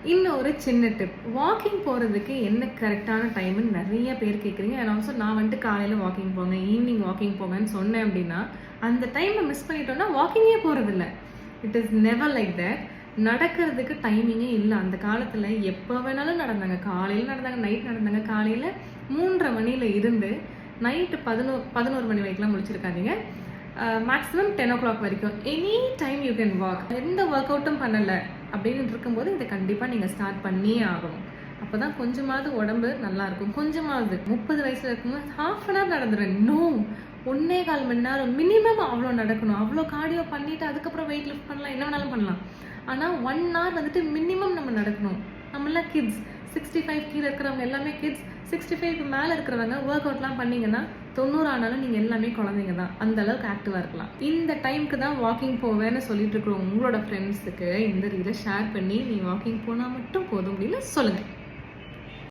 இன்னும் ஒரு சின்ன டிப். வாக்கிங் போறதுக்கு என்ன கரெக்ட்டான டைம்ன்னு நெறைய பேர் கேட்குறீங்க. அண்ட் ஆல்சோ நான் வந்துட்டு காலையில வாக்கிங் போங்க, ஈவினிங் வாக்கிங் போங்கன்னு சொன்னேன் அப்படின்னா, அந்த டைம மிஸ் பண்ணிட்டோம்னா வாக்கிங்கே போறதில்ல. It is never like that. நடக்கிறதுக்கு டைமிங்கே இல்ல. அந்த காலத்துல எப்ப வேணாலும் நடந்தாங்க. காலையில நடந்தாங்க, நைட் நடந்தாங்க. காலையில 3:30 மணியில இருந்து நைட்டு 11 மணி வரைக்கும்லாம் முழிச்சிருக்காதீங்க. மேக்ஸிமம் 10 o'clock வரைக்கும் any time you can walk. எந்த ஒர்க் அவுட்டும் பண்ணல அப்படின்னு இருக்கும்போது இதை கண்டிப்பா நீங்க ஸ்டார்ட் பண்ணியே ஆகணும். அப்பதான் கொஞ்சமாவது உடம்பு நல்லா இருக்கும். கொஞ்சமாவது 30 வயசுல இருக்கும்போது half an hour நடந்துடுறேன். நோ, 1.25 மணி நேரம் மினிமம் அவ்வளோ நடக்கணும். அவ்வளோ கார்டியோ பண்ணிட்டு அதுக்கப்புறம் வெயிட் லிஃப்ட் பண்ணலாம், என்ன வேணாலும் பண்ணலாம். ஆனால் 1 hour வந்துட்டு மினிமம் நம்ம நடக்கணும். நம்மளாம் கிட்ஸ், 65 கீழே இருக்கிறவங்க எல்லாமே கிட்ஸ். 65 மேலே இருக்கிறவங்க ஒர்க் அவுட்லாம் பண்ணீங்கன்னா 90 ஆனாலும் நீங்கள் எல்லாமே குழந்தைங்க தான். அந்த அளவுக்கு ஆக்டிவாக இருக்கலாம். இந்த டைமுக்கு தான் வாக்கிங் போவேன்னு சொல்லிட்டு இருக்கிற உங்களோட ஃப்ரெண்ட்ஸுக்கு இந்த ரீலை ஷேர் பண்ணி நீ வாக்கிங் போனால் மட்டும் போதும் அப்படின்னு சொல்லுங்கள்.